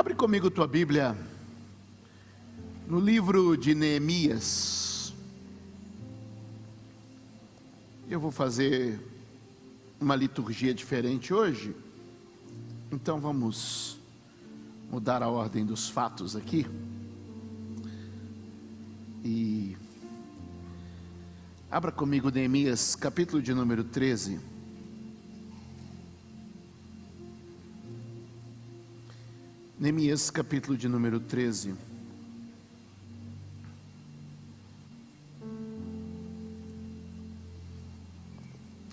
Abre comigo tua Bíblia no livro de Neemias. Eu vou fazer uma liturgia diferente hoje, então vamos mudar a ordem dos fatos aqui. E abra comigo Neemias, capítulo de número 13. Neemias, capítulo de número 13.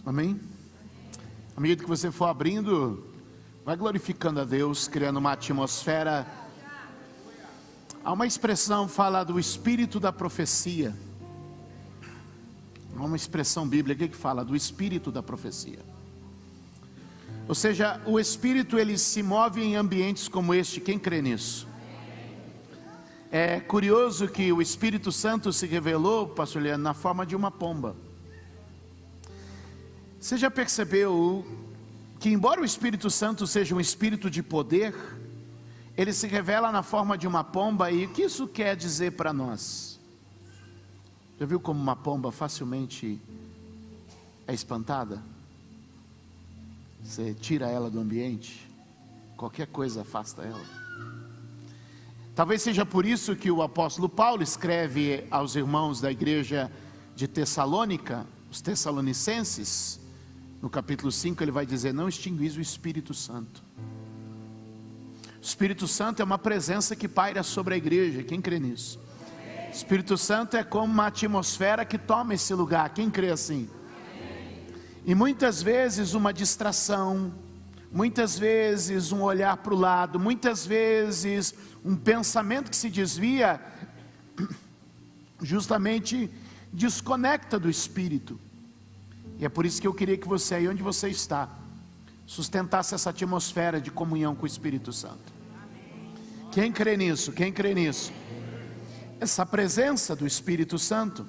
Amém? À medida que você for abrindo, vai glorificando a Deus, criando uma atmosfera. Há uma expressão, fala do espírito da profecia. Há uma expressão bíblica que fala do espírito da profecia. Ou seja, o Espírito ele se move em ambientes como este. Quem crê nisso? É curioso que o Espírito Santo se revelou, pastor Leandro, na forma de uma pomba. Você já percebeu que embora o Espírito Santo seja um espírito de poder, ele se revela na forma de uma pomba? E o que isso quer dizer para nós? Já viu como uma pomba facilmente é espantada? Você tira ela do ambiente, qualquer coisa afasta ela. Talvez seja por isso que o apóstolo Paulo escreve aos irmãos da igreja de Tessalônica, os Tessalonicenses, no capítulo 5 ele vai dizer: não extinguis o Espírito Santo. O Espírito Santo é uma presença que paira sobre a igreja. Quem crê nisso? O Espírito Santo é como uma atmosfera que toma esse lugar. Quem crê assim? E muitas vezes uma distração, muitas vezes um olhar para o lado, muitas vezes um pensamento que se desvia, justamente desconecta do Espírito. E é por isso que eu queria que você, aí onde você está, sustentasse essa atmosfera de comunhão com o Espírito Santo. Quem crê nisso? Quem crê nisso? Essa presença do Espírito Santo.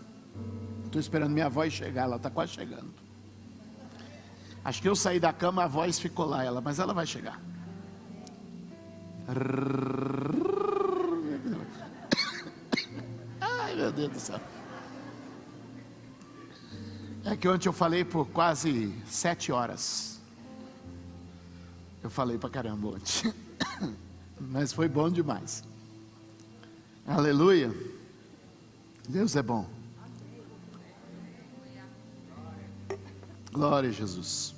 Estou esperando minha voz chegar, ela está quase chegando. Acho que eu saí da cama, a voz ficou lá, mas ela vai chegar. Ai, meu Deus do céu. É que ontem eu falei por quase 7 horas. Eu falei pra caramba ontem. Mas foi bom demais. Aleluia. Deus é bom. Glória a Jesus.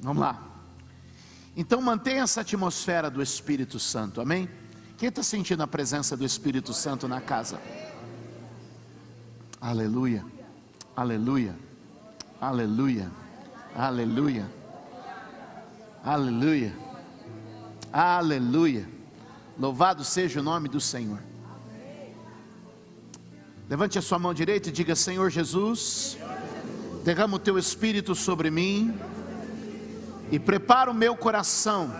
Vamos lá. Então mantenha essa atmosfera do Espírito Santo, amém? Quem está sentindo a presença do Espírito Santo na casa? Aleluia, aleluia, aleluia, aleluia, aleluia, aleluia. Louvado seja o nome do Senhor. Levante a sua mão direita e diga: Senhor Jesus, derrama o teu Espírito sobre mim e prepara o meu coração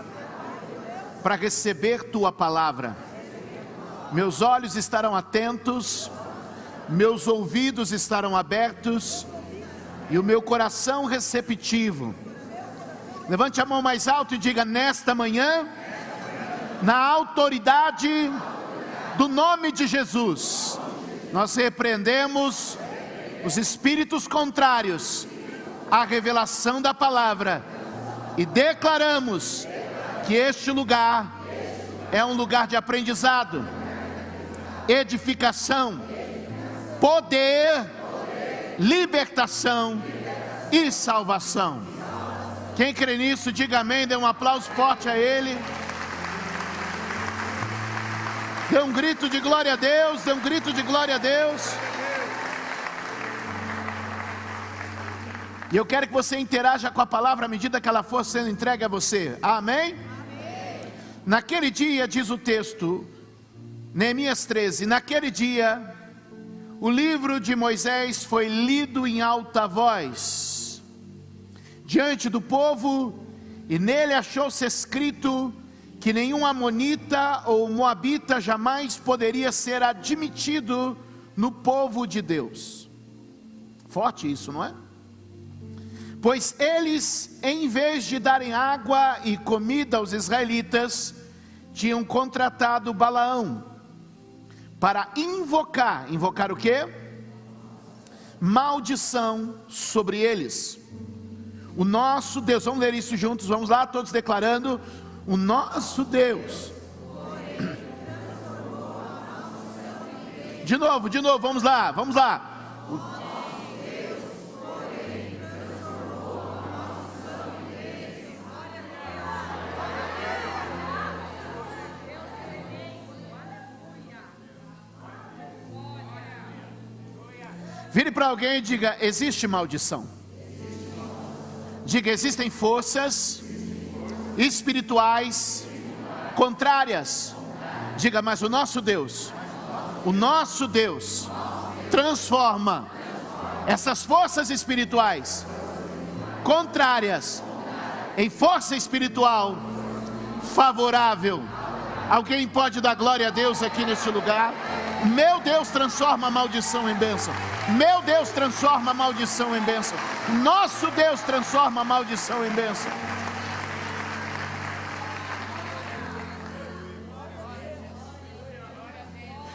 para receber tua palavra. Meus olhos estarão atentos, meus ouvidos estarão abertos e o meu coração receptivo. Levante a mão mais alto e diga: nesta manhã, na autoridade do nome de Jesus, nós repreendemos os espíritos contrários à revelação da palavra e declaramos que este lugar é um lugar de aprendizado, edificação, poder, libertação e salvação. Quem crê nisso, diga amém, dê um aplauso forte a Ele. Dê um grito de glória a Deus, dê um grito de glória a Deus. E eu quero que você interaja com a palavra à medida que ela for sendo entregue a você. Amém? Amém. Naquele dia, diz o texto, Neemias 13, naquele dia, o livro de Moisés foi lido em alta voz diante do povo, e nele achou-se escrito que nenhum amonita ou moabita jamais poderia ser admitido no povo de Deus. Forte isso, não é? Pois eles, em vez de darem água e comida aos israelitas, tinham contratado Balaão para invocar o quê? Maldição sobre eles. O nosso Deus, vamos ler isso juntos, vamos lá, todos declarando: o nosso Deus. De novo, vamos lá. Vire para alguém e diga: existe maldição. Diga: existem forças espirituais contrárias. Diga: mas o nosso Deus transforma essas forças espirituais contrárias em força espiritual favorável. Alguém pode dar glória a Deus aqui neste lugar? Meu Deus transforma a maldição em bênção. Meu Deus transforma a maldição em bênção. Nosso Deus transforma a maldição em bênção.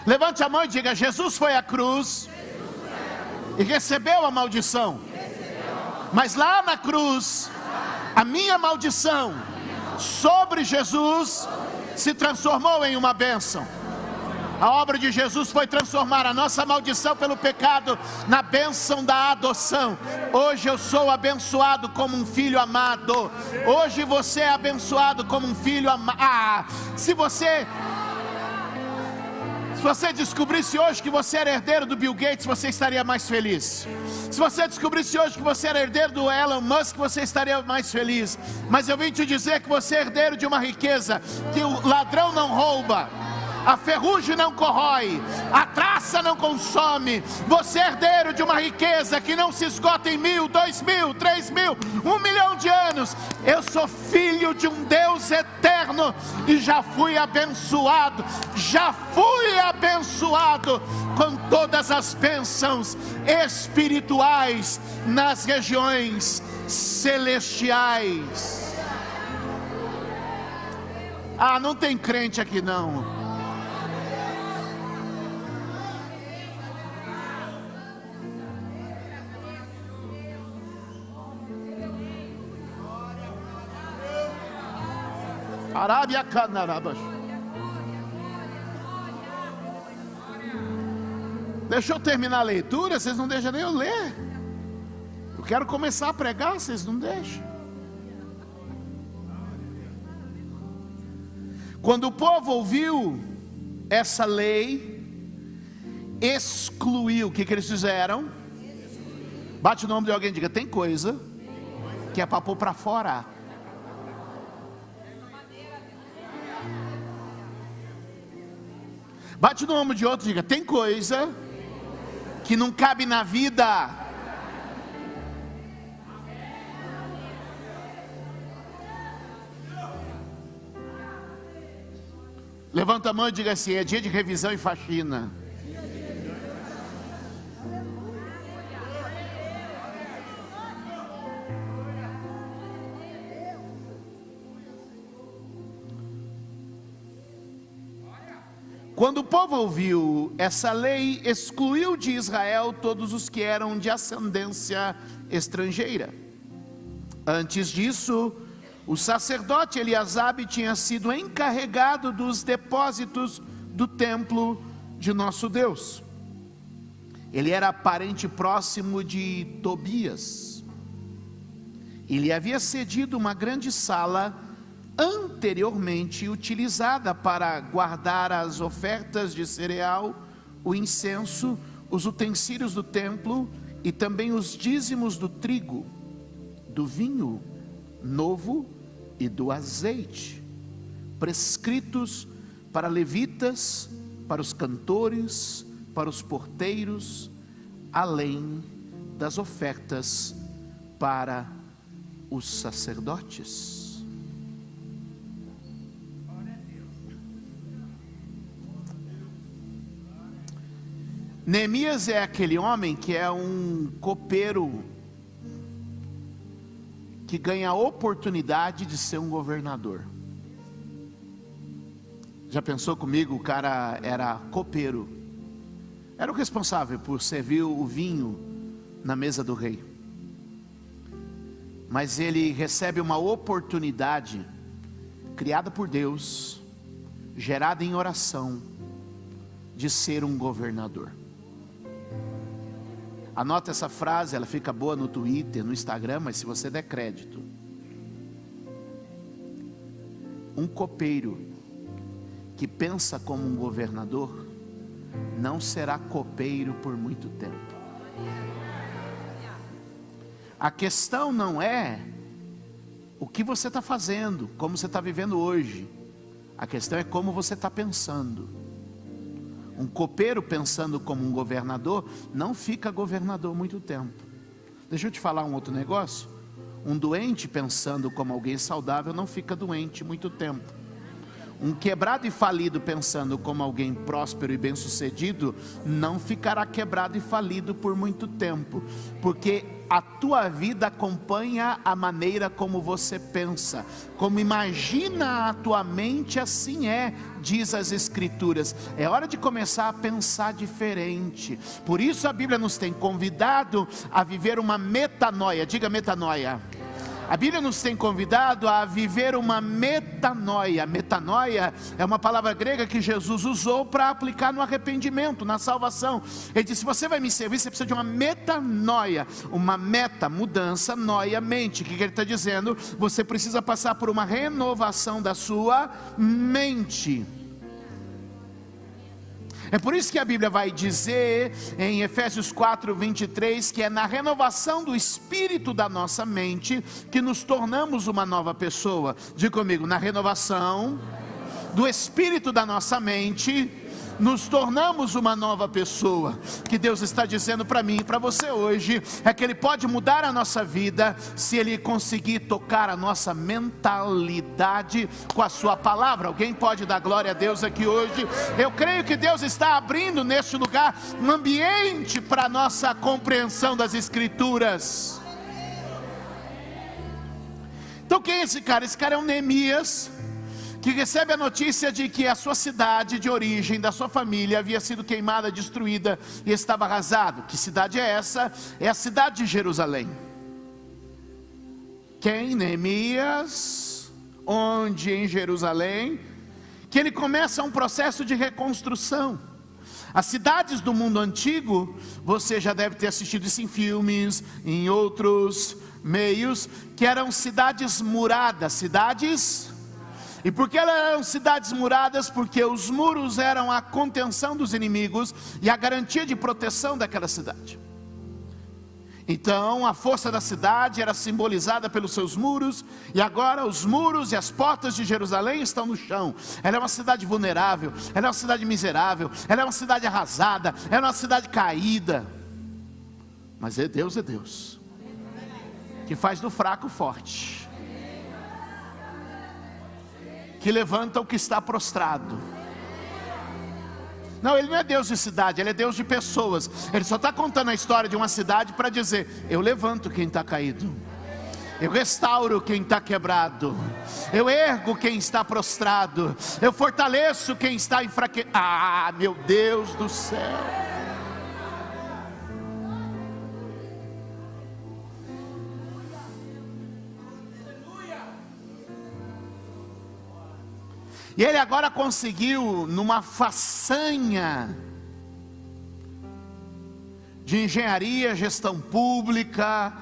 Levante a mão e diga: Jesus foi à cruz e recebeu a maldição. Mas lá na cruz, a minha maldição sobre Jesus se transformou em uma bênção. A obra de Jesus foi transformar a nossa maldição pelo pecado na bênção da adoção. Hoje eu sou abençoado como um filho amado. Hoje você é abençoado como um filho amado. Se você descobrisse hoje que você era herdeiro do Bill Gates, você estaria mais feliz. Se você descobrisse hoje que você era herdeiro do Elon Musk, você estaria mais feliz. Mas eu vim te dizer que você é herdeiro de uma riqueza que o ladrão não rouba, a ferrugem não corrói, a traça não consome. Você é herdeiro de uma riqueza que não se esgota em 1000, 2000, 3000, 1 milhão de anos. Eu sou filho de um Deus eterno e já fui abençoado com todas as bênçãos espirituais nas regiões celestiais. Ah, não tem crente aqui não. Arábia Canarabas. Deixa eu terminar a leitura, vocês não deixam nem eu ler. Eu quero começar a pregar, vocês não deixam. Quando o povo ouviu essa lei, excluiu. O que eles fizeram? Bate o nome de alguém e diga: tem coisa que é para pôr para fora. Bate no ombro de outro e diga: tem coisa que não cabe na vida. Levanta a mão e diga assim: é dia de revisão e faxina. Quando o povo ouviu essa lei, excluiu de Israel todos os que eram de ascendência estrangeira. Antes disso, o sacerdote Eliasabe tinha sido encarregado dos depósitos do templo de nosso Deus. Ele era parente próximo de Tobias. Ele havia cedido uma grande sala anteriormente utilizada para guardar as ofertas de cereal, o incenso, os utensílios do templo e também os dízimos do trigo, do vinho novo e do azeite, prescritos para levitas, para os cantores, para os porteiros, além das ofertas para os sacerdotes. Neemias é aquele homem que é um copeiro que ganha a oportunidade de ser um governador. Já pensou comigo? O cara era copeiro, era o responsável por servir o vinho na mesa do rei. Mas ele recebe uma oportunidade criada por Deus, gerada em oração, de ser um governador. Anota essa frase, ela fica boa no Twitter, no Instagram, mas se você der crédito. Um copeiro que pensa como um governador, não será copeiro por muito tempo. A questão não é o que você está fazendo, como você está vivendo hoje. A questão é como você está pensando. Um copeiro pensando como um governador, não fica governador muito tempo. Deixa eu te falar um outro negócio. Um doente pensando como alguém saudável, não fica doente muito tempo. Um quebrado e falido pensando como alguém próspero e bem-sucedido, não ficará quebrado e falido por muito tempo, porque a tua vida acompanha a maneira como você pensa, como imagina a tua mente, assim é, diz as Escrituras. É hora de começar a pensar diferente. Por isso a Bíblia nos tem convidado a viver uma metanoia. Diga metanoia. A Bíblia nos tem convidado a viver uma metanoia. Metanoia é uma palavra grega que Jesus usou para aplicar no arrependimento, na salvação. Ele disse: se você vai me servir, você precisa de uma metanoia. Uma meta, mudança, noia, mente. O que ele está dizendo? Você precisa passar por uma renovação da sua mente. É por isso que a Bíblia vai dizer em Efésios 4:23 que é na renovação do espírito da nossa mente que nos tornamos uma nova pessoa. Diga comigo: na renovação do espírito da nossa mente nos tornamos uma nova pessoa. Que Deus está dizendo para mim e para você hoje é que Ele pode mudar a nossa vida se Ele conseguir tocar a nossa mentalidade com a sua palavra. Alguém pode dar glória a Deus aqui hoje? Eu creio que Deus está abrindo neste lugar um ambiente para a nossa compreensão das Escrituras. Então quem é esse cara? Esse cara é um Neemias, que recebe a notícia de que a sua cidade de origem, da sua família, havia sido queimada, destruída e estava arrasado. Que cidade é essa? É a cidade de Jerusalém. Quem? Neemias. Onde? Em Jerusalém. Que ele começa um processo de reconstrução. As cidades do mundo antigo, você já deve ter assistido isso em filmes, em outros meios, que eram cidades muradas, E por que elas eram cidades muradas? Porque os muros eram a contenção dos inimigos e a garantia de proteção daquela cidade. Então a força da cidade era simbolizada pelos seus muros, e agora os muros e as portas de Jerusalém estão no chão. Ela é uma cidade vulnerável, ela é uma cidade miserável, ela é uma cidade arrasada, ela é uma cidade caída. Mas Deus que faz do fraco forte, que levanta o que está prostrado. Não, Ele não é Deus de cidade, Ele é Deus de pessoas. Ele só está contando a história de uma cidade para dizer: eu levanto quem está caído, eu restauro quem está quebrado, eu ergo quem está prostrado, eu fortaleço quem está enfraquecido. Ah, meu Deus do céu! E ele agora conseguiu, numa façanha de engenharia, gestão pública,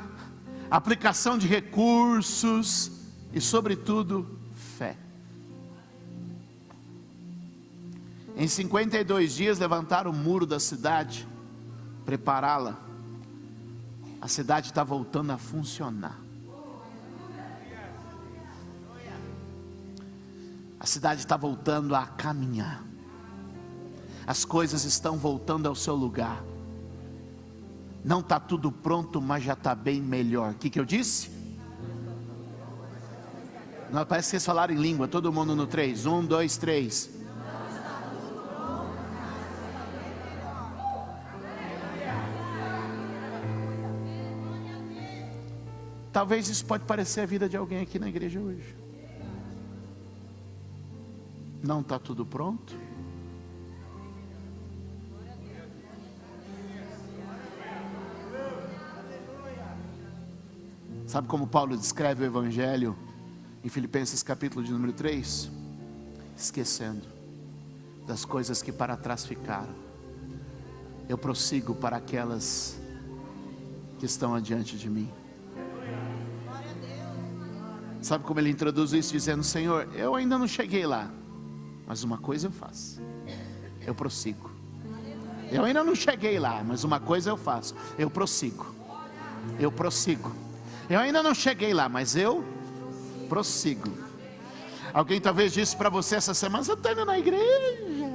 aplicação de recursos e, sobretudo, fé. Em 52 dias levantaram o muro da cidade, prepará-la. A cidade está voltando a funcionar. A cidade está voltando a caminhar. As coisas estão voltando ao seu lugar. Não está tudo pronto, mas já está bem melhor. O que eu disse? Não, parece que vocês falaram em língua. Todo mundo no 3. 1, 2, 3. Talvez isso pode parecer a vida de alguém aqui na igreja hoje. Não está tudo pronto? Sabe como Paulo descreve o Evangelho em Filipenses capítulo de número 3? Esquecendo das coisas que para trás ficaram, eu prossigo para aquelas que estão adiante de mim. Sabe como ele introduz isso? Dizendo: Senhor, eu ainda não cheguei lá, mas uma coisa eu faço, eu prossigo. Eu ainda não cheguei lá, mas uma coisa eu faço, eu prossigo. Eu prossigo. Eu ainda não cheguei lá, mas eu prossigo. Alguém talvez disse para você essa semana: você está indo na igreja,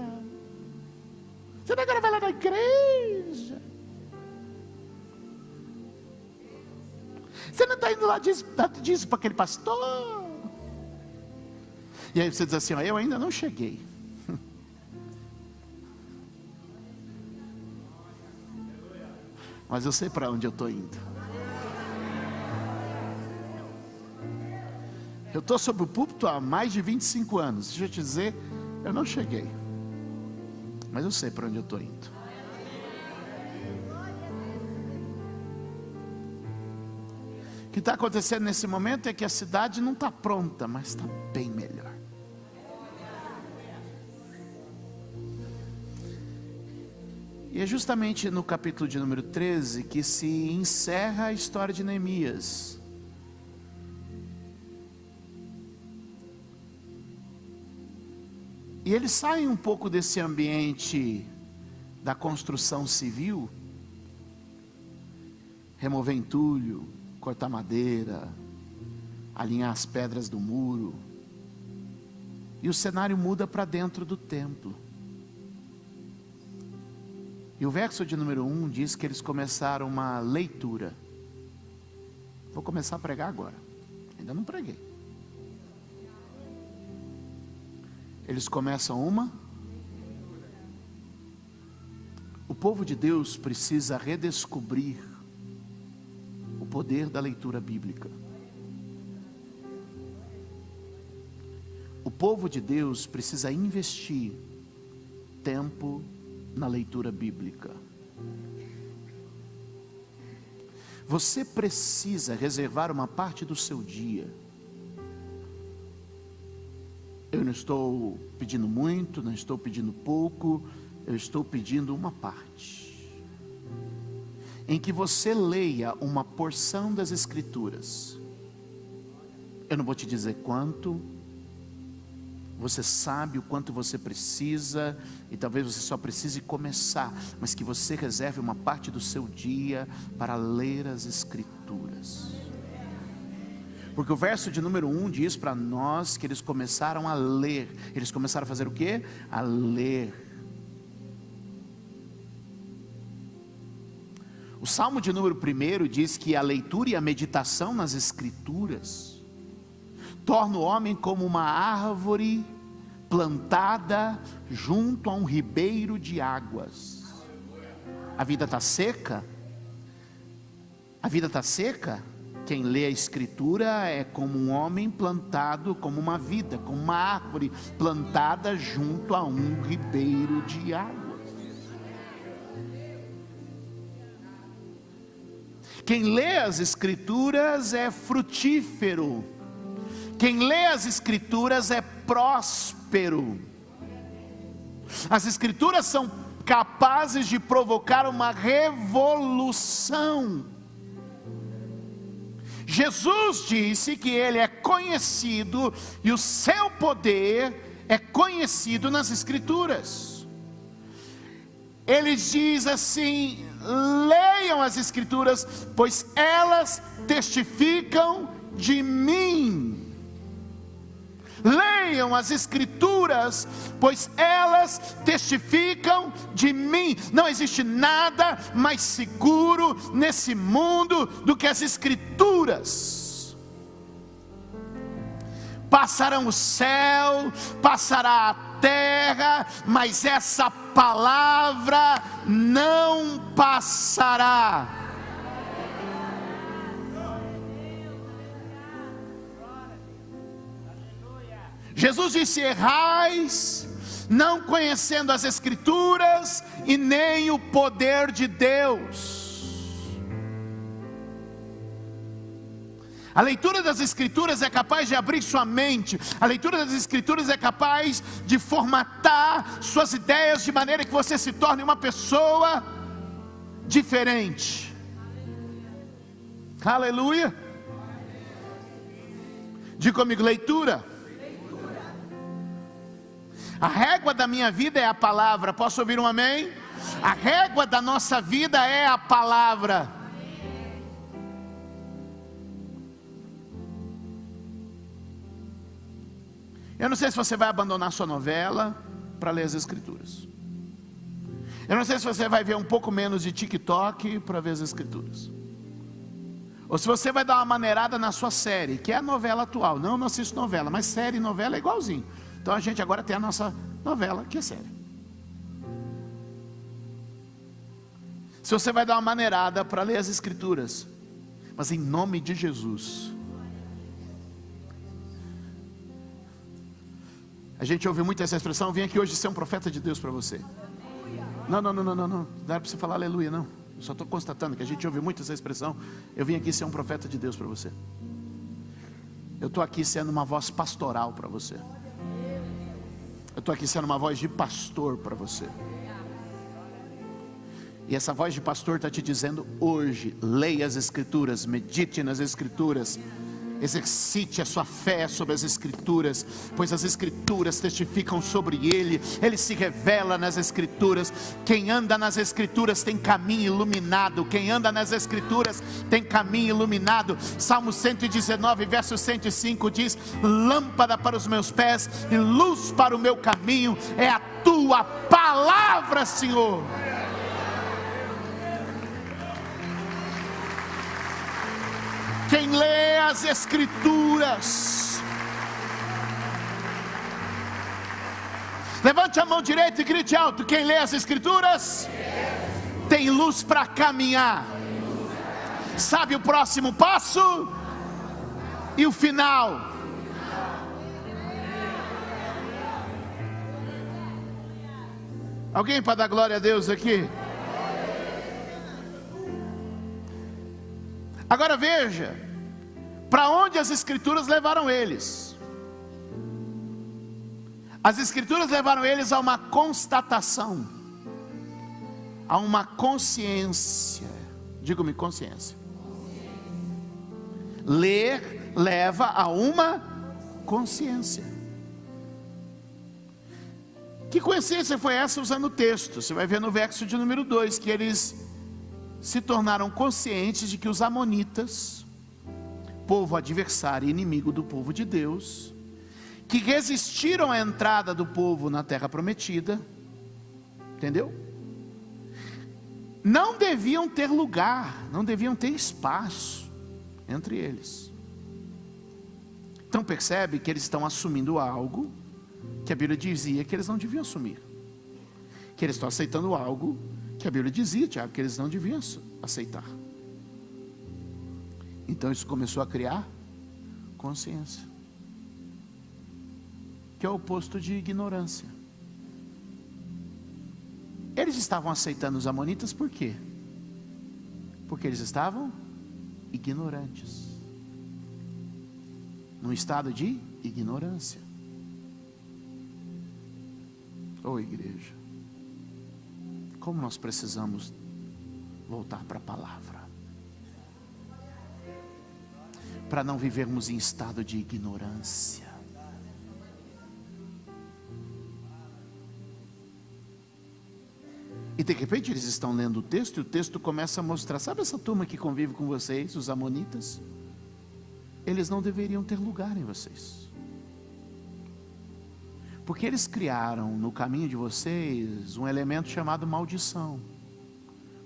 você agora vai lá na igreja, você não está indo lá disso para aquele pastor. E aí você diz assim: ó, eu ainda não cheguei. Mas eu sei para onde eu estou indo. Eu estou sob o púlpito há mais de 25 anos. Deixa eu te dizer, eu não cheguei, mas eu sei para onde eu estou indo. O que está acontecendo nesse momento é que a cidade não está pronta, mas está bem melhor. E é justamente no capítulo de número 13 que se encerra a história de Neemias. E eles saem um pouco desse ambiente da construção civil, remover entulho, cortar madeira, alinhar as pedras do muro, e o cenário muda para dentro do templo. E o verso de número 1 diz que eles começaram uma leitura. Vou começar a pregar agora, ainda não preguei. Eles começam uma. O povo de Deus precisa redescobrir o poder da leitura bíblica. O povo de Deus precisa investir tempo na leitura bíblica. Você precisa reservar uma parte do seu dia. Eu não estou pedindo muito, não estou pedindo pouco, eu estou pedindo uma parte, em que você leia uma porção das Escrituras. Eu não vou te dizer quanto, você sabe o quanto você precisa, e talvez você só precise começar, mas que você reserve uma parte do seu dia para ler as Escrituras. Porque o verso de número 1 diz para nós que eles começaram a ler. Eles começaram a fazer o quê? A ler. O Salmo de número 1 diz que a leitura e a meditação nas Escrituras torna o homem como uma árvore plantada junto a um ribeiro de águas. A vida está seca? A vida está seca? Quem lê a Escritura é como um homem plantado, como uma vida, como uma árvore plantada junto a um ribeiro de águas. Quem lê as Escrituras é frutífero. Quem lê as Escrituras é próspero. As Escrituras são capazes de provocar uma revolução. Jesus disse que Ele é conhecido e o seu poder é conhecido nas Escrituras. Ele diz assim: leiam as Escrituras, pois elas testificam de mim. Leiam as Escrituras, pois elas testificam de mim. Não existe nada mais seguro nesse mundo do que as Escrituras. Passarão o céu, passará a terra, mas essa palavra não passará. Jesus disse: errais, não conhecendo as Escrituras e nem o poder de Deus. A leitura das Escrituras é capaz de abrir sua mente. A leitura das Escrituras é capaz de formatar suas ideias de maneira que você se torne uma pessoa diferente. Aleluia. Diga comigo: leitura. A régua da minha vida é a palavra. Posso ouvir um amém? A régua da nossa vida é a palavra. Eu não sei se você vai abandonar sua novela para ler as Escrituras. Eu não sei se você vai ver um pouco menos de TikTok para ver as Escrituras. Ou se você vai dar uma maneirada na sua série, que é a novela atual. Não, não assisto novela, mas série e novela é igualzinho. Então a gente agora tem a nossa novela, que é série. Se você vai dar uma maneirada para ler as Escrituras, mas em nome de Jesus. A gente ouve muito essa expressão: eu vim aqui hoje ser um profeta de Deus para você. Não dá para você falar aleluia, não. Eu só estou constatando que a gente ouve muito essa expressão: eu vim aqui ser um profeta de Deus para você. Eu estou aqui sendo uma voz pastoral para você. Eu estou aqui sendo uma voz de pastor para você. E essa voz de pastor está te dizendo hoje: leia as Escrituras, medite nas Escrituras, exercite a sua fé sobre as Escrituras, pois as Escrituras testificam sobre Ele, Ele se revela nas Escrituras. Quem anda nas Escrituras tem caminho iluminado. Quem anda nas Escrituras tem caminho iluminado. Salmo 119, verso 105 diz: lâmpada para os meus pés e luz para o meu caminho é a tua palavra, Senhor. Quem lê as Escrituras, levante a mão direita e grite alto: quem lê as Escrituras tem luz para caminhar, sabe o próximo passo e o final. Alguém para dar glória a Deus aqui? Agora veja, para onde as Escrituras levaram eles? As Escrituras levaram eles a uma constatação, a uma consciência. Diga-me, consciência. Ler leva a uma consciência. Que consciência foi essa usando o texto? Você vai ver no verso de número 2 que eles se tornaram conscientes de que os amonitas, povo adversário e inimigo do povo de Deus, que resistiram à entrada do povo na terra prometida, entendeu? Não deviam ter lugar, não deviam ter espaço entre eles. Então percebe que eles estão assumindo algo que a Bíblia dizia que eles não deviam assumir, que eles estão aceitando algo que a Bíblia dizia, Tiago, que eles não deviam aceitar. Então isso começou a criar consciência, que é o oposto de ignorância. Eles estavam aceitando os amonitas por quê? Porque eles estavam ignorantes, num estado de ignorância. Ô igreja, como nós precisamos voltar para a palavra, para não vivermos em estado de ignorância. E de repente eles estão lendo o texto, e o texto começa a mostrar: sabe essa turma que convive com vocês, os amonitas? Eles não deveriam ter lugar em vocês, porque eles criaram no caminho de vocês um elemento chamado maldição.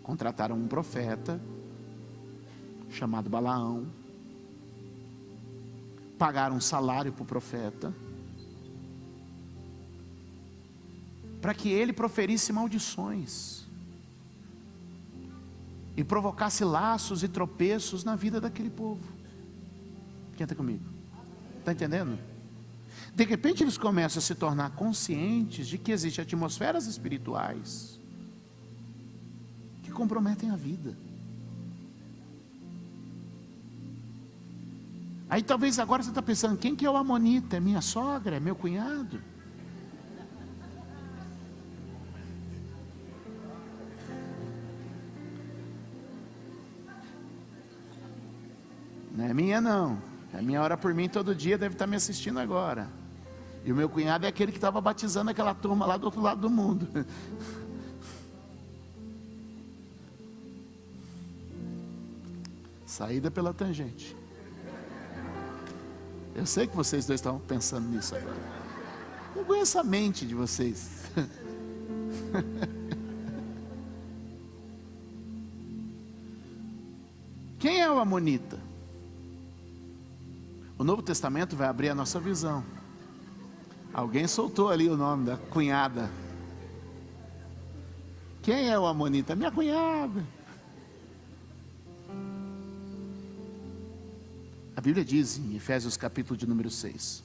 Contrataram um profeta chamado Balaão, pagaram um salário para o profeta, para que ele proferisse maldições e provocasse laços e tropeços na vida daquele povo. Quem está comigo? Está entendendo? De repente eles começam a se tornar conscientes de que existem atmosferas espirituais que comprometem a vida. Aí talvez agora você está pensando, quem que é o amonita? É minha sogra? É meu cunhado? Não é minha não, a minha ora por mim todo dia, deve estar me assistindo agora. E o meu cunhado é aquele que estava batizando aquela turma lá do outro lado do mundo. Saída pela tangente. Eu sei que vocês dois estavam pensando nisso agora. Eu conheço a mente de vocês. Quem é o amonita? O Novo Testamento vai abrir a nossa visão. Alguém soltou ali o nome da cunhada. Quem é o amonita? Minha cunhada. A Bíblia diz em Efésios capítulo de número 6.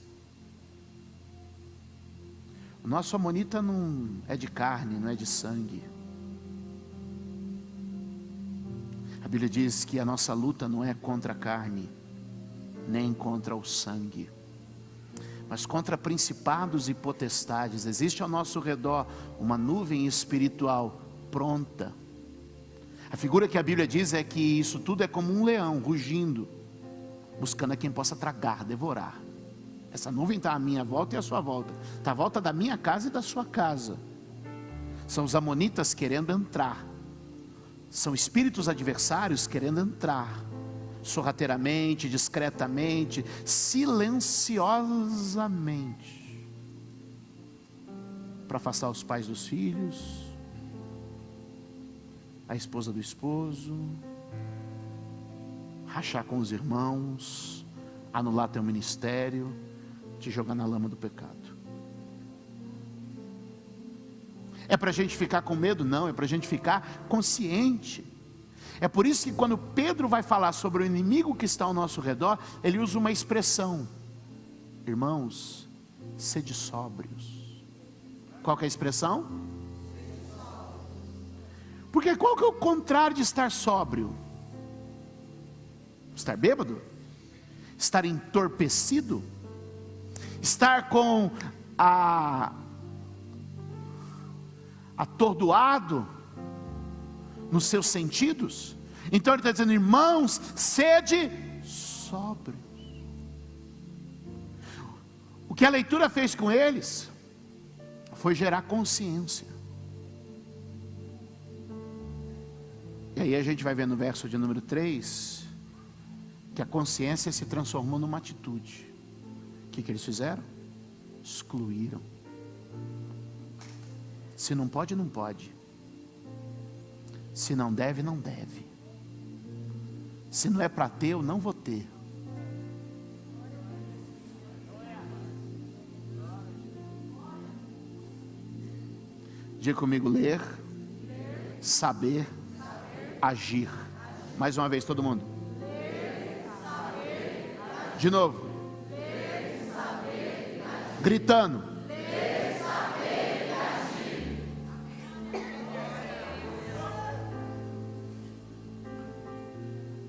O nosso amonita não é de carne, não é de sangue. A Bíblia diz que a nossa luta não é contra a carne, nem contra o sangue, mas contra principados e potestades. Existe ao nosso redor uma nuvem espiritual pronta. A figura que a Bíblia diz é que isso tudo é como um leão rugindo, buscando a quem possa tragar, devorar. Essa nuvem está à minha volta e à sua volta, está à volta da minha casa e da sua casa. São os amonitas querendo entrar, são espíritos adversários querendo entrar, sorrateiramente, discretamente, silenciosamente, para afastar os pais dos filhos, a esposa do esposo, rachar com os irmãos, anular teu ministério, te jogar na lama do pecado. É para a gente ficar com medo? Não, é para a gente ficar consciente. É por isso que quando Pedro vai falar sobre o inimigo que está ao nosso redor, ele usa uma expressão: irmãos, sede sóbrios. Qual que é a expressão? Porque qual que é o contrário de estar sóbrio? Estar bêbado? Estar entorpecido? Estar com atordoado nos seus sentidos? Então ele está dizendo, irmãos, sede sóbrios. O que a leitura fez com eles foi gerar consciência. E aí a gente vai ver no verso de número 3 que a consciência se transformou numa atitude. O que eles fizeram? Excluíram. Se não pode, não pode. Se não deve, não deve. Se não é para ter, eu não vou ter. Diga comigo: ler, saber, agir. Mais uma vez, todo mundo. De novo. Gritando.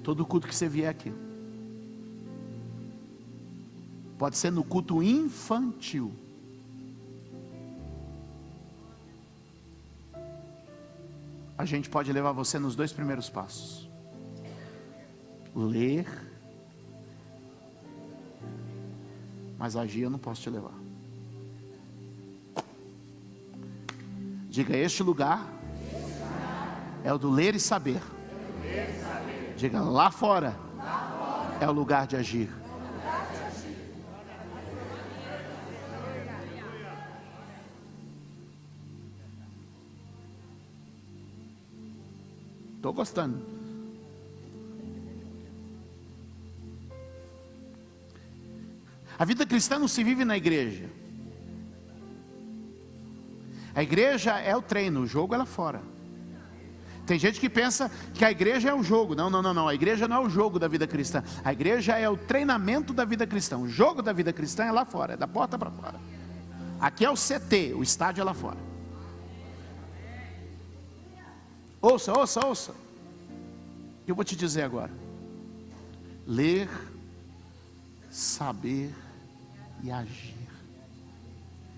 Todo culto que você vier aqui, pode ser no culto infantil, a gente pode levar você nos 2 primeiros passos: ler, mas agir eu não posso te levar. Diga: este lugar é o do ler e saber. Diga: lá fora é o lugar de agir. Estou gostando. A vida cristã não se vive na igreja. A igreja é o treino, o jogo é lá fora. Tem gente que pensa que a igreja é o jogo. Não, a igreja não é o jogo da vida cristã. A igreja é o treinamento da vida cristã. O jogo da vida cristã é lá fora, é da porta para fora. Aqui é o CT, o estádio é lá fora. Ouça. Eu vou te dizer agora. Ler, saber e agir.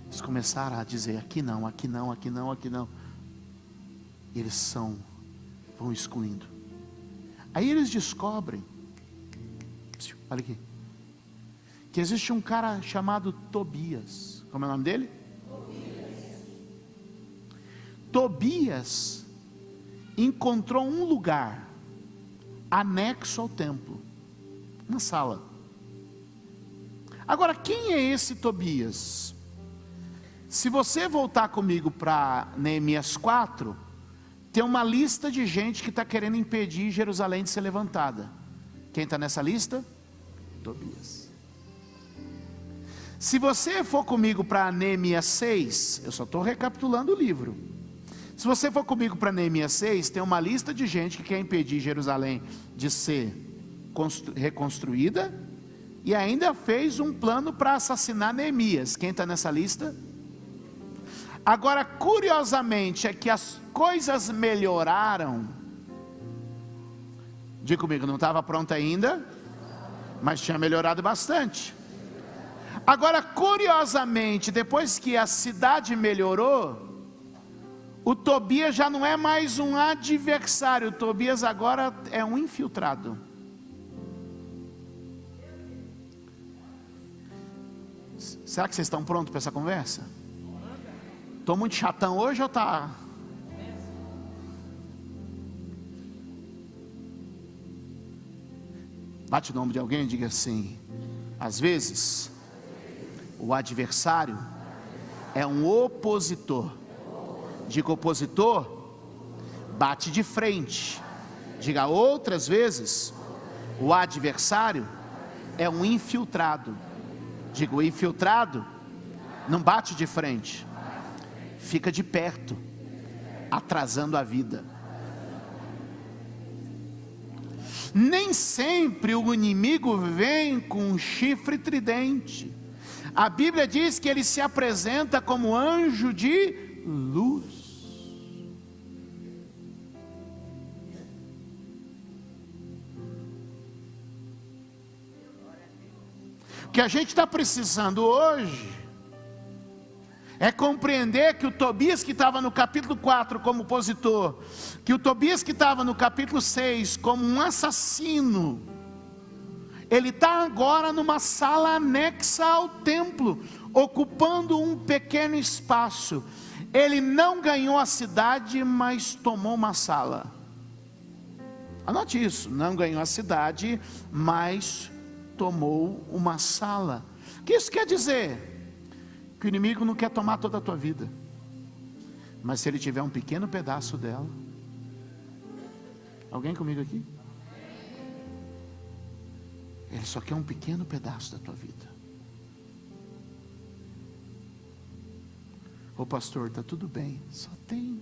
Eles começaram a dizer: aqui não. E eles vão excluindo. Aí eles descobrem, olha aqui, que existe um cara chamado Tobias. Como é o nome dele? Tobias encontrou um lugar anexo ao templo, uma sala. Agora, quem é esse Tobias? Se você voltar comigo para Neemias 4, tem uma lista de gente que está querendo impedir Jerusalém de ser levantada. Quem está nessa lista? Tobias. Se você for comigo para Neemias 6, eu só estou recapitulando o livro. Se você for comigo para Neemias 6, tem uma lista de gente que quer impedir Jerusalém de ser reconstruída, e ainda fez um plano para assassinar Neemias. Quem está nessa lista? Agora, curiosamente, é que as coisas melhoraram. Diga comigo, não estava pronta ainda, mas tinha melhorado bastante. Agora, curiosamente, depois que a cidade melhorou, o Tobias já não é mais um adversário. O Tobias agora é um infiltrado. Será que vocês estão prontos para essa conversa? Estou muito chatão hoje ou tá? Bate o nome de alguém e diga assim: às vezes o adversário é um opositor. Diga opositor, bate de frente. Diga outras vezes, o adversário é um infiltrado. Diga, o infiltrado não bate de frente, fica de perto, atrasando a vida. Nem sempre o inimigo vem com um chifre tridente. A Bíblia diz que ele se apresenta como anjo de luz. O que a gente está precisando hoje é compreender que o Tobias que estava no capítulo 4 como opositor, que o Tobias que estava no capítulo 6 como um assassino, ele está agora numa sala anexa ao templo, ocupando um pequeno espaço. Ele não ganhou a cidade, mas tomou uma sala. Anote isso, não ganhou a cidade, mas tomou uma sala. O que isso quer dizer? Que o inimigo não quer tomar toda a tua vida, mas se ele tiver um pequeno pedaço dela. Alguém comigo aqui? Ele só quer um pequeno pedaço da tua vida. Ô pastor, está tudo bem, só tem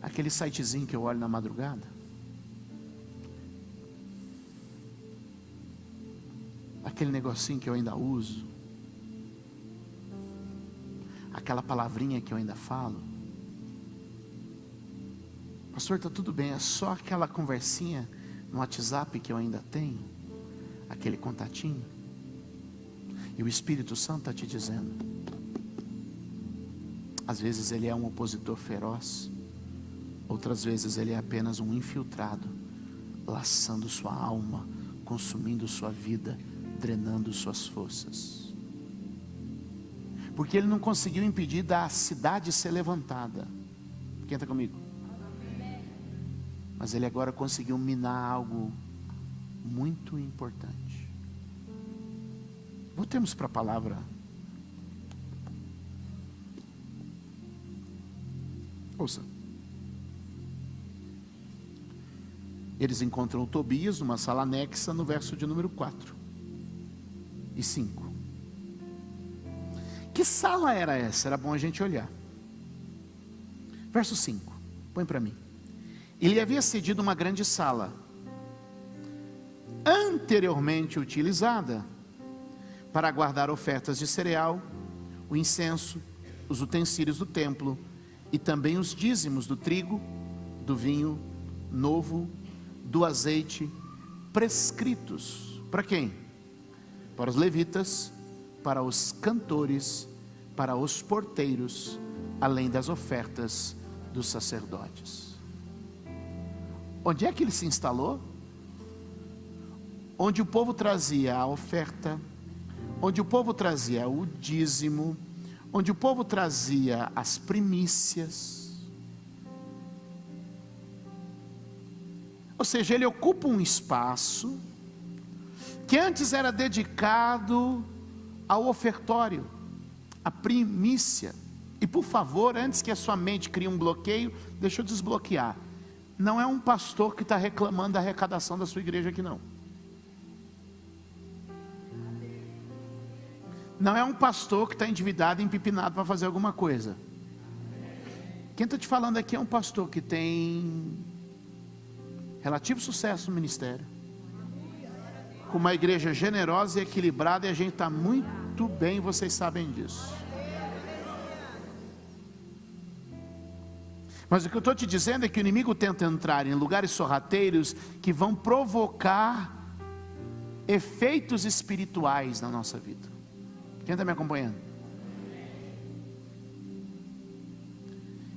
aquele sitezinho que eu olho na madrugada, aquele negocinho que eu ainda uso, aquela palavrinha que eu ainda falo. Pastor, está tudo bem, é só aquela conversinha no WhatsApp que eu ainda tenho, aquele contatinho. E o Espírito Santo está te dizendo, às vezes ele é um opositor feroz, outras vezes ele é apenas um infiltrado, laçando sua alma, consumindo sua vida, drenando suas forças, porque ele não conseguiu impedir da cidade ser levantada. Quem está comigo? Mas ele agora conseguiu minar algo muito importante. Voltemos para a palavra. Ouça. Eles encontram o Tobias numa sala anexa no verso de número 4 e 5. Que sala era essa? Era bom a gente olhar. Verso 5, põe para mim. Ele havia cedido uma grande sala, anteriormente utilizada para guardar ofertas de cereal, o incenso, os utensílios do templo e também os dízimos do trigo, do vinho novo, do azeite, prescritos. Para quem? Para os levitas, para os cantores, para os porteiros, além das ofertas dos sacerdotes. Onde é que ele se instalou? Onde o povo trazia a oferta, onde o povo trazia o dízimo, onde o povo trazia as primícias. Ou seja, ele ocupa um espaço que antes era dedicado ao ofertório, à primícia. E por favor, antes que a sua mente crie um bloqueio, deixa eu desbloquear. Não é um pastor que está reclamando da arrecadação da sua igreja aqui não. Não é um pastor que está endividado, empipinado para fazer alguma coisa. Quem está te falando aqui é um pastor que tem relativo sucesso no ministério, com uma igreja generosa e equilibrada, e a gente está muito bem, vocês sabem disso. Mas o que eu estou te dizendo é que o inimigo tenta entrar em lugares sorrateiros que vão provocar efeitos espirituais na nossa vida. Quem está me acompanhando?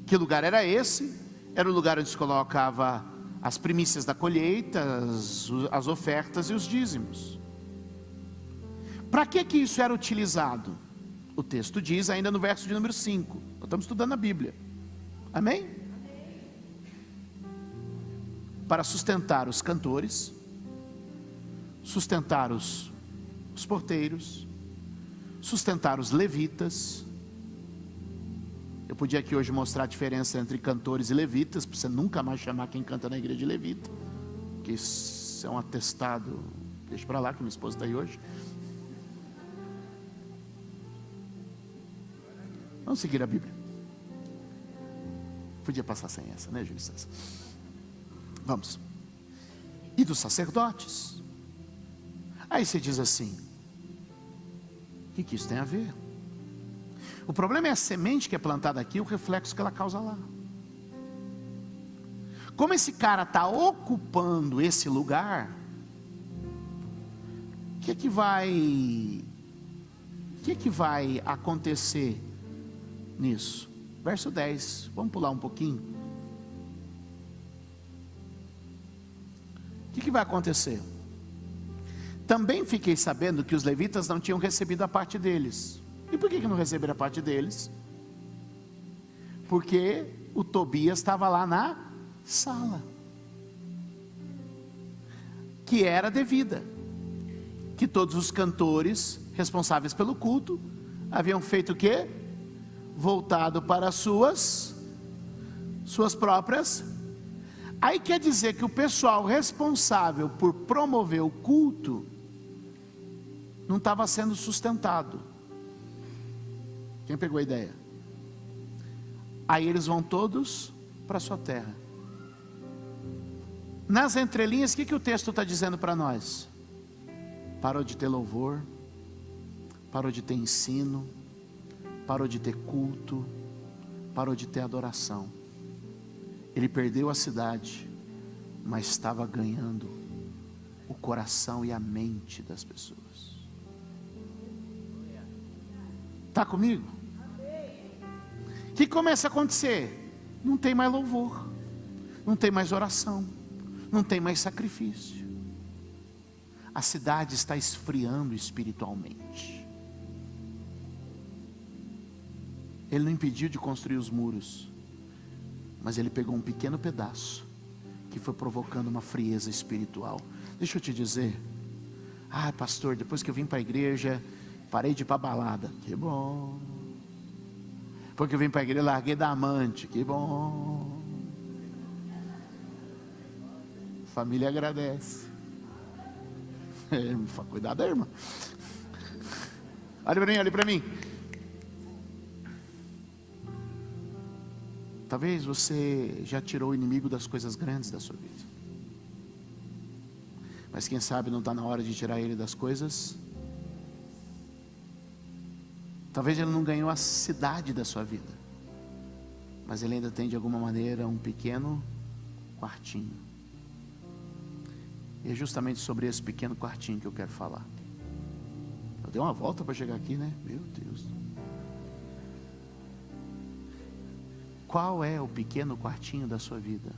Que lugar era esse? Era o lugar onde se colocava as primícias da colheita, as ofertas e os dízimos. Para que isso era utilizado? O texto diz ainda no verso de número 5. Nós estamos estudando a Bíblia. Amém? Para sustentar os cantores, sustentar os porteiros, sustentar os levitas. Eu podia aqui hoje mostrar a diferença entre cantores e levitas, para você nunca mais chamar quem canta na igreja de levita, porque isso é um atestado. Deixa para lá que minha esposa está aí hoje. Vamos seguir a Bíblia. Podia passar sem essa, né, Júlio César? Vamos. E dos sacerdotes. Aí você diz assim: o que isso tem a ver? O problema é a semente que é plantada aqui, o reflexo que ela causa lá. Como esse cara está ocupando esse lugar, o que vai acontecer nisso? Verso 10, vamos pular um pouquinho. O que vai acontecer? Também fiquei sabendo que os levitas não tinham recebido a parte deles. E por que não receberam a parte deles? Porque o Tobias estava lá na sala, que era devida, que todos os cantores responsáveis pelo culto haviam feito o quê? Voltado para as suas próprias. Aí quer dizer que o pessoal responsável por promover o culto não estava sendo sustentado. Quem pegou a ideia? Aí eles vão todos para a sua terra. Nas entrelinhas, o que o texto está dizendo para nós? Parou de ter louvor, parou de ter ensino, parou de ter culto, parou de ter adoração. Ele perdeu a cidade, mas estava ganhando o coração e a mente das pessoas. Está comigo? O que começa a acontecer? Não tem mais louvor, não tem mais oração, não tem mais sacrifício. A cidade está esfriando espiritualmente. Ele não impediu de construir os muros, mas ele pegou um pequeno pedaço que foi provocando uma frieza espiritual. Deixa eu te dizer, pastor, depois que eu vim para a igreja, parei de ir para a balada. Que bom. Depois que eu vim para a igreja, larguei da amante. Que bom. Família agradece. Cuidado aí, irmã. Olha para mim, olha para mim. Talvez você já tirou o inimigo das coisas grandes da sua vida, mas quem sabe não está na hora de tirar ele das coisas. Talvez ele não ganhou a cidade da sua vida, mas ele ainda tem de alguma maneira um pequeno quartinho. E é justamente sobre esse pequeno quartinho que eu quero falar. Eu dei uma volta para chegar aqui, né? Meu Deus. Qual é o pequeno quartinho da sua vida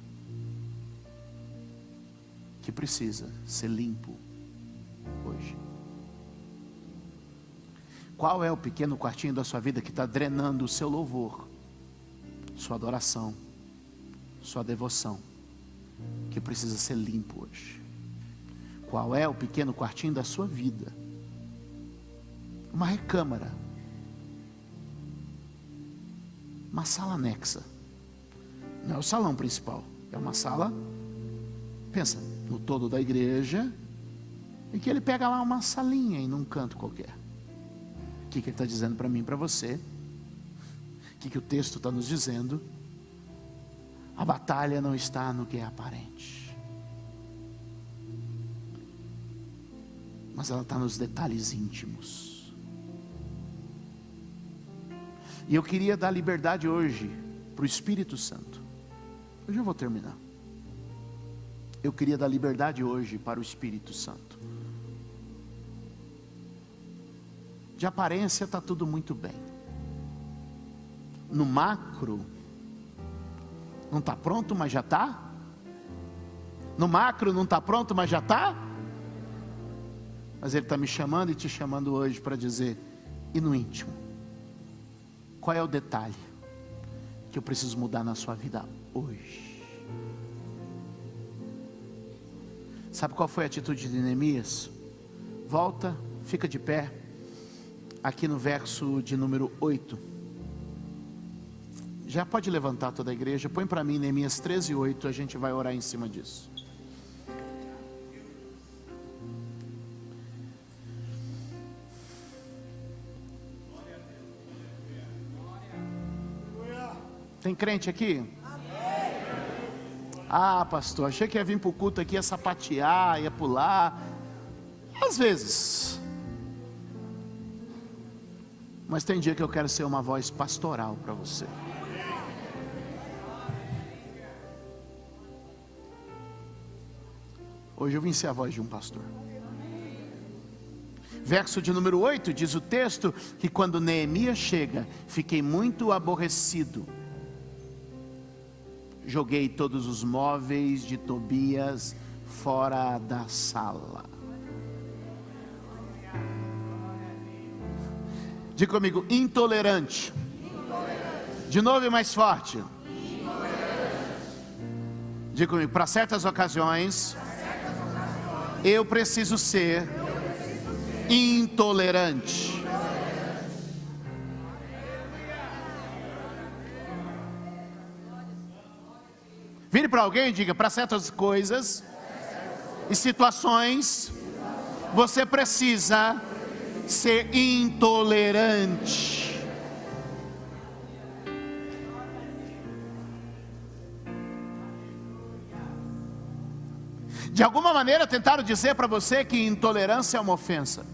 que precisa ser limpo hoje? Qual é o pequeno quartinho da sua vida que está drenando o seu louvor, sua adoração, sua devoção, que precisa ser limpo hoje? Qual é o pequeno quartinho da sua vida? Uma recâmara, uma sala anexa, não é o salão principal, é uma sala, pensa, no todo da igreja, e que ele pega lá uma salinha em um canto qualquer. O que ele está dizendo para mim e para você? O que o texto está nos dizendo? A batalha não está no que é aparente, mas ela está nos detalhes íntimos. E eu queria dar liberdade hoje para o Espírito Santo. Hoje eu vou terminar. Eu queria dar liberdade hoje para o Espírito Santo. De aparência está tudo muito bem. No macro, não está pronto, mas já está. No macro não está pronto, mas já está. Mas Ele está me chamando e te chamando hoje para dizer, e no íntimo? Qual é o detalhe que eu preciso mudar na sua vida hoje? Sabe qual foi a atitude de Neemias? Volta, fica de pé, aqui no verso de número 8. Já pode levantar toda a igreja, põe para mim Neemias 13:8, a gente vai orar em cima disso. Tem crente aqui? Ah, pastor, achei que ia vir para o culto aqui, ia sapatear, ia pular. Às vezes. Mas tem dia que eu quero ser uma voz pastoral para você. Hoje eu vim ser a voz de um pastor. Verso de número 8, diz o texto, que quando Neemias chega, fiquei muito aborrecido. Joguei todos os móveis de Tobias fora da sala. Diga comigo, intolerante. De novo e mais forte. Diga comigo, para certas ocasiões, eu preciso ser intolerante. Vire para alguém e diga, para certas coisas e situações, você precisa ser intolerante. De alguma maneira tentaram dizer para você que intolerância é uma ofensa.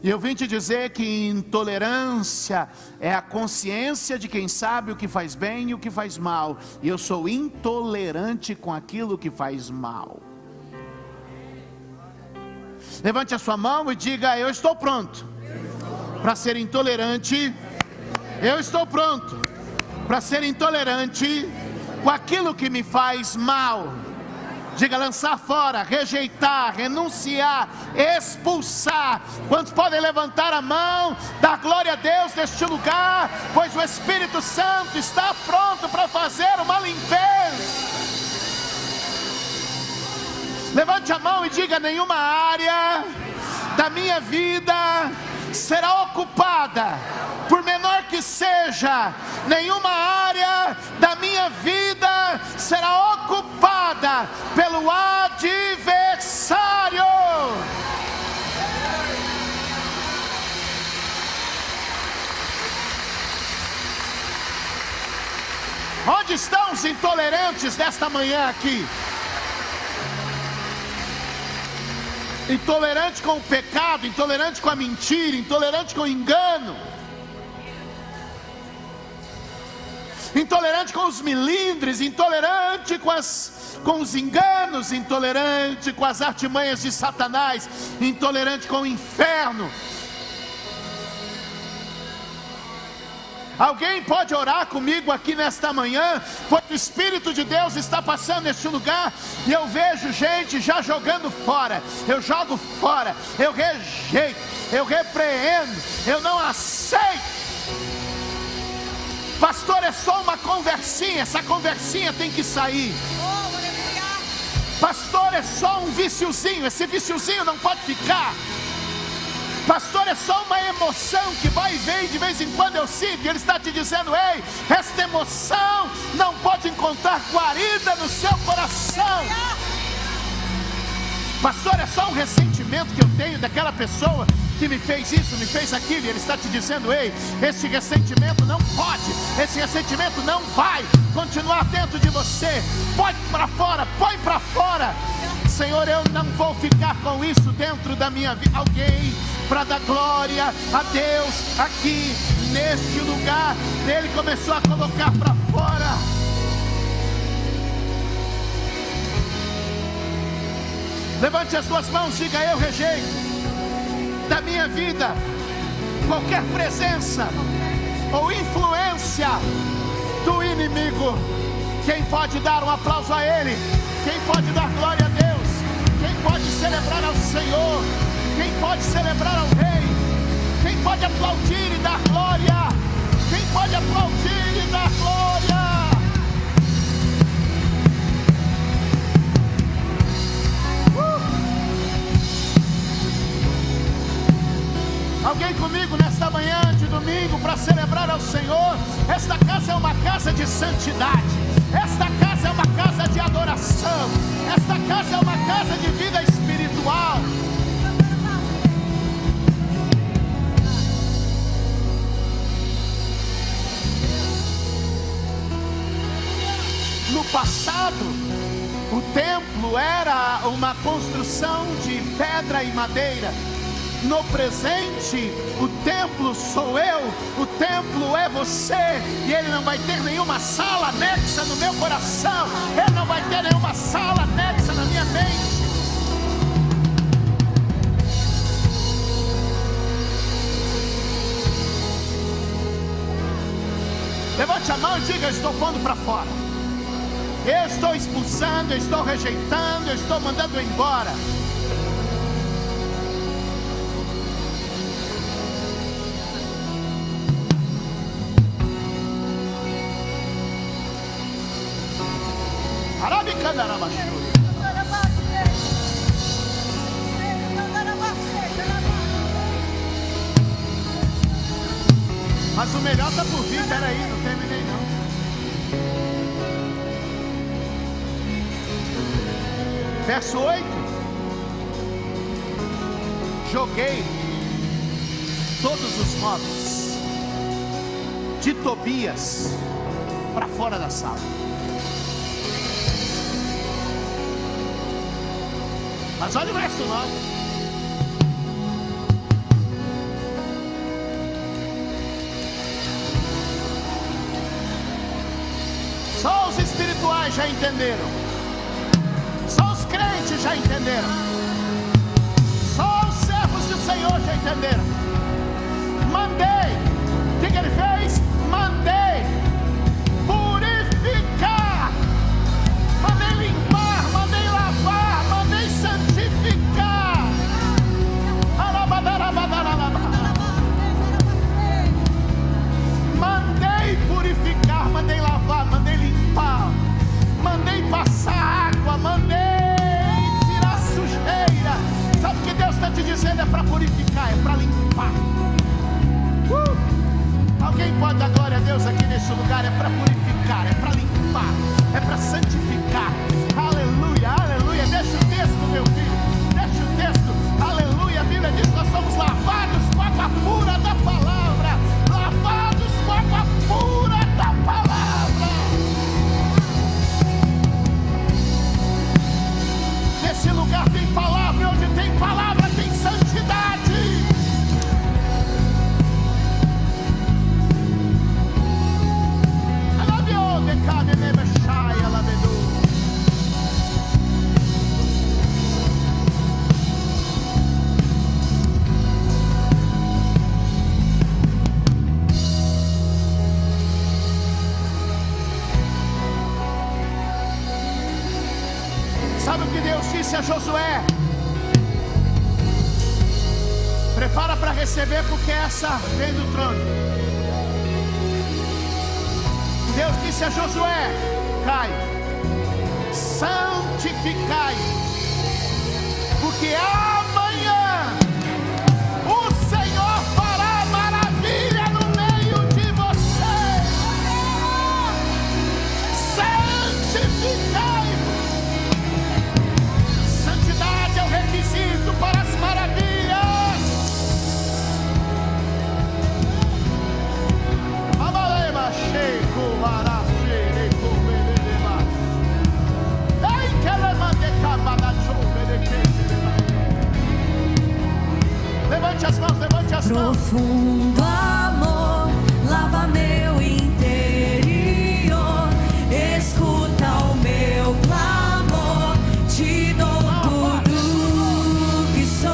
E eu vim te dizer que intolerância é a consciência de quem sabe o que faz bem e o que faz mal. E eu sou intolerante com aquilo que faz mal. Levante a sua mão e diga, eu estou pronto para ser intolerante. Eu estou pronto para ser intolerante com aquilo que me faz mal. Diga, lançar fora, rejeitar, renunciar, expulsar. Quantos podem levantar a mão, dar glória a Deus neste lugar, pois o Espírito Santo está pronto para fazer uma limpeza. Levante a mão e diga, nenhuma área da minha vida será ocupada, por menor que seja, nenhuma área da minha vida será ocupada pelo adversário. Onde estão os intolerantes desta manhã aqui? Intolerante com o pecado, intolerante com a mentira, intolerante com o engano, intolerante com os milindres, intolerante com os enganos, intolerante com as artimanhas de Satanás, intolerante com o inferno. Alguém pode orar comigo aqui nesta manhã, porque o Espírito de Deus está passando neste lugar, e eu vejo gente já jogando fora. Eu jogo fora, eu rejeito, eu repreendo, eu não aceito. Pastor, é só uma conversinha, essa conversinha tem que sair. Pastor, é só um viciozinho, esse viciozinho não pode ficar. Pastor, é só uma emoção que vai e vem, de vez em quando eu sinto. E Ele está te dizendo: ei, esta emoção não pode encontrar guarida no seu coração. Pastor, é só um ressentimento que eu tenho daquela pessoa que me fez isso, me fez aquilo. E Ele está te dizendo: ei, esse ressentimento não pode, esse ressentimento não vai continuar dentro de você. Põe para fora, põe para fora. Senhor, eu não vou ficar com isso dentro da minha vida. Alguém para dar glória a Deus aqui neste lugar. Ele começou a colocar para fora. Levante as suas mãos, diga: eu rejeito da minha vida qualquer presença ou influência do inimigo. Quem pode dar um aplauso a Ele? Quem pode dar glória a Deus? Quem pode celebrar ao Senhor? Quem pode celebrar ao Rei? Quem pode aplaudir e dar glória? Quem pode aplaudir e dar glória? Alguém comigo nesta manhã de domingo para celebrar ao Senhor? Esta casa é uma casa de santidade. Esta casa é uma casa de adoração. Esta casa é uma casa de vida espiritual. No passado, o templo era uma construção de pedra e madeira. No presente, o templo sou eu, o templo é você. E Ele não vai ter nenhuma sala anexa no meu coração. Ele não vai ter nenhuma sala anexa na minha mente. Levante a mão e diga: eu estou pondo para fora. Eu estou expulsando, eu estou rejeitando, eu estou mandando embora. Mas o melhor está por vir. Peraí, não terminei não. Verso 8: joguei todos os móveis de Tobias para fora da sala. Mas olha o verso 9. Só os espirituais já entenderam. Só os crentes já entenderam. Só os servos do Senhor já entenderam. Mandei. O que Ele fez? Mandei purificar. Mandei limpar. Mandei lavar. Mandei santificar. Mandei purificar. Mandei lavar. Mandei limpar. Mandei passar água. Mandei tirar sujeira. Sabe o que Deus está te dizendo? É para purificar, é para limpar. Josué, prepara para receber, porque essa vem do trono. Deus disse a Josué: cai, santificai, porque amanhã o Senhor fará maravilha no meio de vocês. Santificai. Santidade é o requisito para as maravilhas. Levante as mãos, levante as mãos. Profundo amor lava meu interior, escuta o meu clamor, te dou tudo que sou.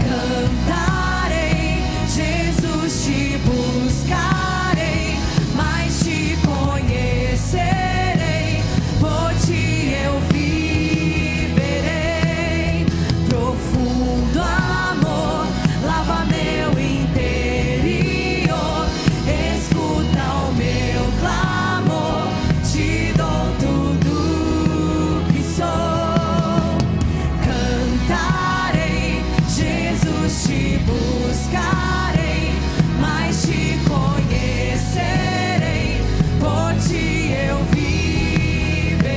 Cantarei, Jesus, te buscarei, mas te conhecerei, por ti eu viverei. Profundo amor lava meu interior, escuta o meu clamor, te dou tudo que sou. Cantarei, Jesus, te buscarei, mas te conhecerei, por ti eu viverei.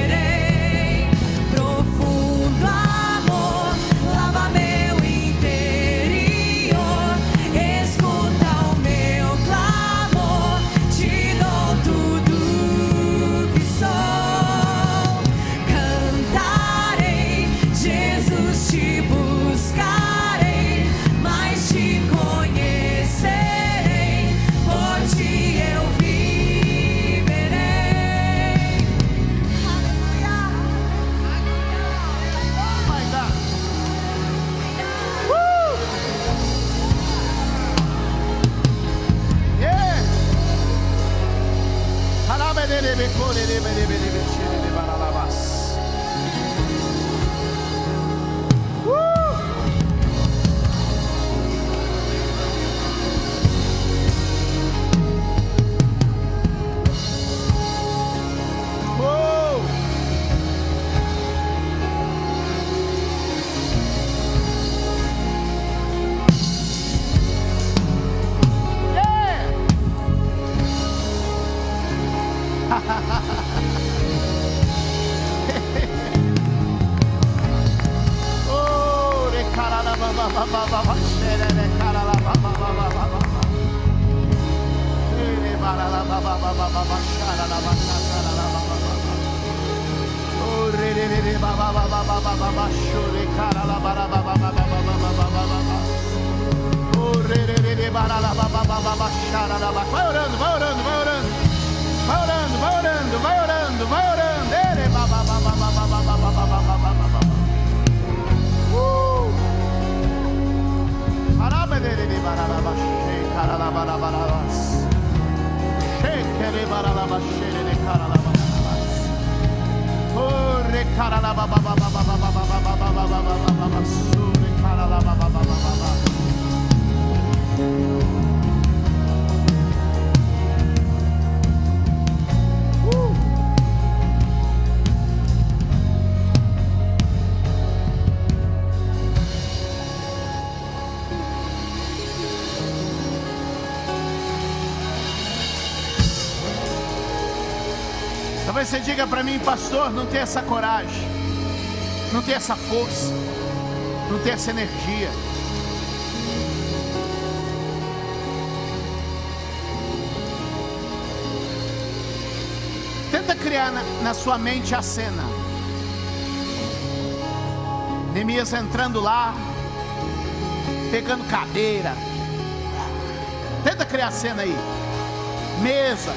Profundo amor lava meu interior, escuta o meu clamor, te dou tudo que sou. Cantarei, Jesus, te buscarei, mas te conhecerei, por ti eu viverei. Aleluia. My God. Yeah. Whoa. Yeah. Oh, re carala ba ba ba ba ba ba, shere re carala ba ba ba ba ba ba ba. Re barala ba ba ba ba ba ba, sharala ba carala ba ba ba ba. Oh, re ba ba ba ba ba ba ba ba, shure carala ba ba ba ba ba ba ba ba ba ba ba. Oh, re barala ba ba ba ba ba, sharala ba. Vai orando, vai orando, vai orando. Vai orando, vai orando, vai orando, vai orando. Ere ba ba ba ba ba ba ba ba ba ba ba ba ba ba. Arabedere barala ba she carala ba ba ba ba. She kere barala ba shere de carala ba ba ba. Oh, re carala ba ba ba ba ba ba ba ba ba ba ba ba ba ba ba. Su re carala ba ba ba ba ba ba. Talvez você diga para mim: pastor, não tem essa coragem, não tem essa força, não tem essa energia. Tenta criar na sua mente a cena. Neemias entrando lá, pegando cadeira. Tenta criar a cena aí. Mesa,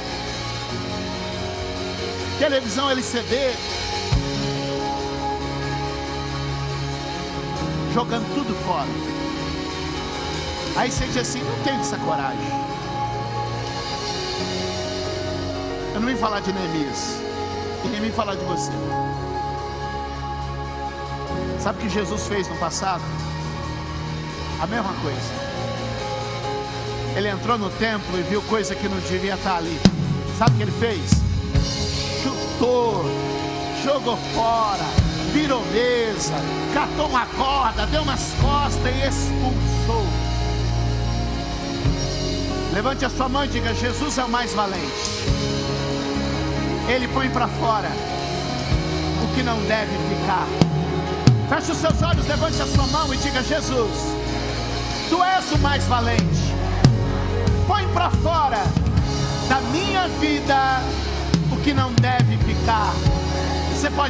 televisão LCD, jogando tudo fora. Aí você diz assim: não tenho essa coragem. Eu não vim falar de Neemias, e nem vim falar de você. Sabe o que Jesus fez no passado? A mesma coisa. Ele entrou no templo e viu coisa que não devia estar ali. Sabe o que ele fez? Chutou, jogou fora, virou mesa, catou uma corda, deu umas costas e expulsou. Levante a sua mão e diga: Jesus é o mais valente. Ele põe para fora o que não deve ficar. Feche os seus olhos, levante a sua mão e diga: Jesus, Tu és o mais valente. Põe para fora da minha vida o que não deve ficar. Você pode